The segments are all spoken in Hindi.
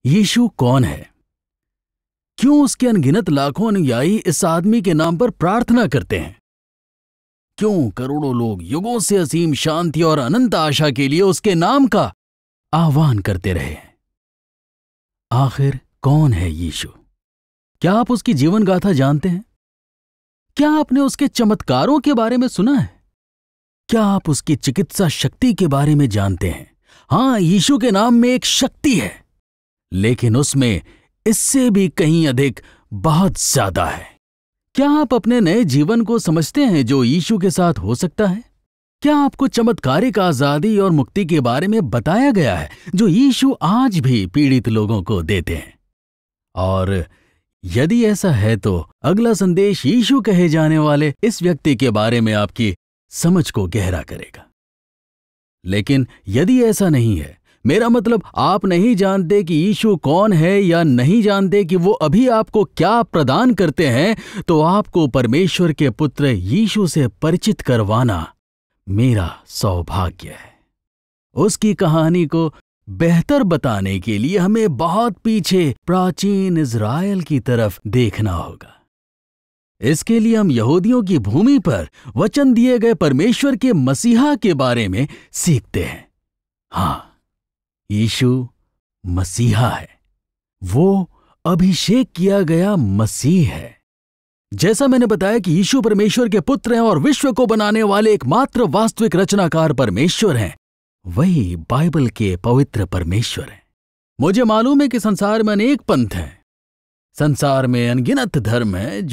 यीशु कौन है? क्यों उसके अनगिनत लाखों अनुयायी इस आदमी के नाम पर प्रार्थना करते हैं? क्यों करोड़ों लोग युगों से असीम शांति और अनंत आशा के लिए उसके नाम का आह्वान करते रहे हैं? आखिर कौन है यीशु? क्या आप उसकी जीवन गाथा जानते हैं? क्या आपने उसके चमत्कारों के बारे में सुना है? क्या आप उसकी चिकित्सा शक्ति के बारे में जानते हैं? हां, यीशु के नाम में एक शक्ति है, लेकिन उसमें इससे भी कहीं अधिक बहुत ज्यादा है। क्या आप अपने नए जीवन को समझते हैं जो यीशु के साथ हो सकता है? क्या आपको चमत्कारिक आजादी और मुक्ति के बारे में बताया गया है जो यीशु आज भी पीड़ित लोगों को देते हैं? और यदि ऐसा है तो अगला संदेश यीशु कहे जाने वाले इस व्यक्ति के बारे में आपकी समझ को गहरा करेगा। लेकिन यदि ऐसा नहीं है, मेरा मतलब आप नहीं जानते कि यीशु कौन है या नहीं जानते कि वो अभी आपको क्या प्रदान करते हैं, तो आपको परमेश्वर के पुत्र यीशु से परिचित करवाना मेरा सौभाग्य है। उसकी कहानी को बेहतर बताने के लिए हमें बहुत पीछे प्राचीन इज़राइल की तरफ देखना होगा। इसके लिए हम यहूदियों की भूमि पर वचन दिए गए परमेश्वर के मसीहा के बारे में सीखते हैं। हां, यीशु मसीहा है। वो अभिषेक किया गया मसीह है। जैसा मैंने बताया कि यीशु परमेश्वर के पुत्र हैं और विश्व को बनाने वाले एकमात्र वास्तविक रचनाकार परमेश्वर हैं, वही बाइबल के पवित्र परमेश्वर हैं। मुझे मालूम है कि संसार में अनेक पंथ हैं, संसार में अनगिनत धर्म हैं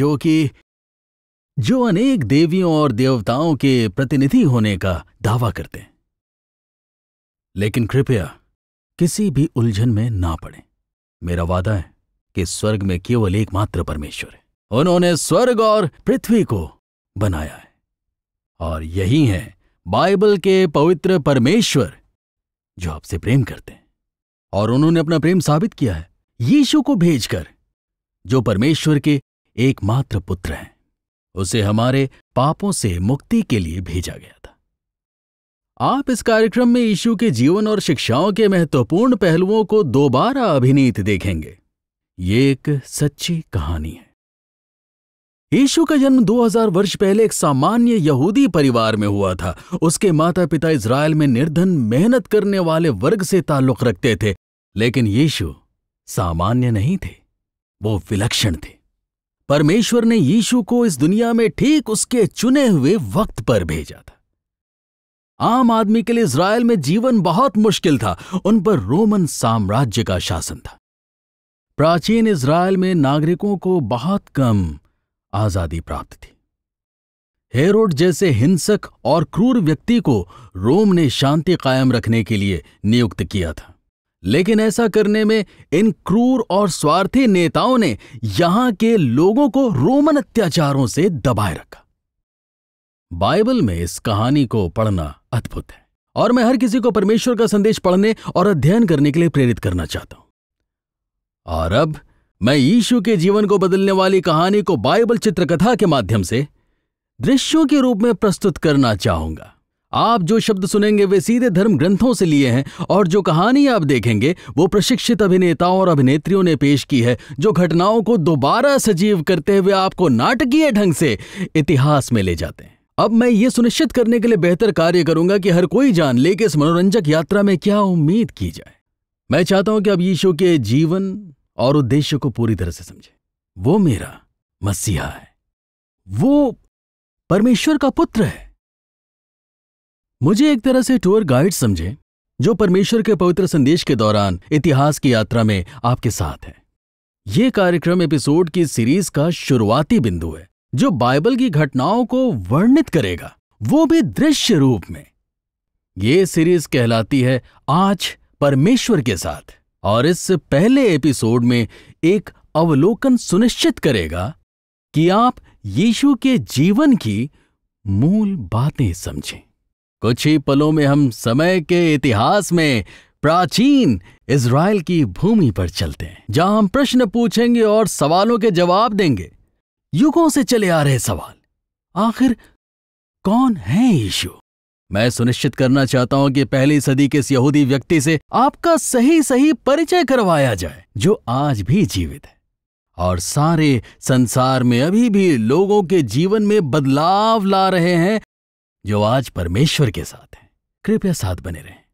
जो अनेक देवियों और देवताओं के प्रतिनिधि होने का दावा करते हैं। लेकिन कृपया किसी भी उलझन में ना पड़ें। मेरा वादा है कि स्वर्ग में केवल एकमात्र परमेश्वर है। उन्होंने स्वर्ग और पृथ्वी को बनाया है, और यही है बाइबल के पवित्र परमेश्वर जो आपसे प्रेम करते हैं। और उन्होंने अपना प्रेम साबित किया है यीशु को भेजकर, जो परमेश्वर के एकमात्र पुत्र हैं। उसे हमारे पापों से मुक्ति के लिए भेजा गया था। आप इस कार्यक्रम में यीशु के जीवन और शिक्षाओं के महत्वपूर्ण पहलुओं को दोबारा अभिनीत देखेंगे। ये एक सच्ची कहानी है। यीशु का जन्म 2000 वर्ष पहले एक सामान्य यहूदी परिवार में हुआ था। उसके माता पिता इज़राइल में निर्धन मेहनत करने वाले वर्ग से ताल्लुक रखते थे, लेकिन यीशु सामान्य नहीं थे, वो विलक्षण थे। परमेश्वर ने यीशु को इस दुनिया में ठीक उसके चुने हुए वक्त पर भेजा था। आम आदमी के लिए इज़राइल में जीवन बहुत मुश्किल था। उन पर रोमन साम्राज्य का शासन था। प्राचीन इज़राइल में नागरिकों को बहुत कम आजादी प्राप्त थी। हेरोड जैसे हिंसक और क्रूर व्यक्ति को रोम ने शांति कायम रखने के लिए नियुक्त किया था, लेकिन ऐसा करने में इन क्रूर और स्वार्थी नेताओं ने यहां के लोगों को रोमन अत्याचारों से दबाए रखा। बाइबल में इस कहानी को पढ़ना अद्भुत है, और मैं हर किसी को परमेश्वर का संदेश पढ़ने और अध्ययन करने के लिए प्रेरित करना चाहता हूं। और अब मैं यीशु के जीवन को बदलने वाली कहानी को बाइबल चित्रकथा के माध्यम से दृश्यों के रूप में प्रस्तुत करना चाहूंगा। आप जो शब्द सुनेंगे वे सीधे धर्म ग्रंथों से लिए हैं, और जो कहानी आप देखेंगे वो प्रशिक्षित अभिनेताओं और अभिनेत्रियों ने पेश की है, जो घटनाओं को दोबारा सजीव करते हुए आपको नाटकीय ढंग से इतिहास में ले जाते हैं। अब मैं ये सुनिश्चित करने के लिए बेहतर कार्य करूंगा कि हर कोई जान ले कि इस मनोरंजक यात्रा में क्या उम्मीद की जाए। मैं चाहता हूं कि आप यीशु के जीवन और उद्देश्य को पूरी तरह से समझें। वो मेरा मसीहा है, वो परमेश्वर का पुत्र है। मुझे एक तरह से टूर गाइड समझें, जो परमेश्वर के पवित्र संदेश के दौरान इतिहास की यात्रा में आपके साथ है। यह कार्यक्रम एपिसोड की सीरीज का शुरुआती बिंदु है, जो बाइबल की घटनाओं को वर्णित करेगा, वो भी दृश्य रूप में। यह सीरीज कहलाती है आज परमेश्वर के साथ, और इस पहले एपिसोड में एक अवलोकन सुनिश्चित करेगा कि आप यीशु के जीवन की मूल बातें समझें। कुछ ही पलों में हम समय के इतिहास में प्राचीन इज़राइल की भूमि पर चलते हैं, जहां हम प्रश्न पूछेंगे और सवालों के जवाब देंगे। युगों से चले आ रहे सवाल, आखिर कौन है यीशु? मैं सुनिश्चित करना चाहता हूं कि पहली सदी के इस यहूदी व्यक्ति से आपका सही सही परिचय करवाया जाए, जो आज भी जीवित है और सारे संसार में अभी भी लोगों के जीवन में बदलाव ला रहे हैं, जो आज परमेश्वर के साथ हैं। कृपया साथ बने रहें।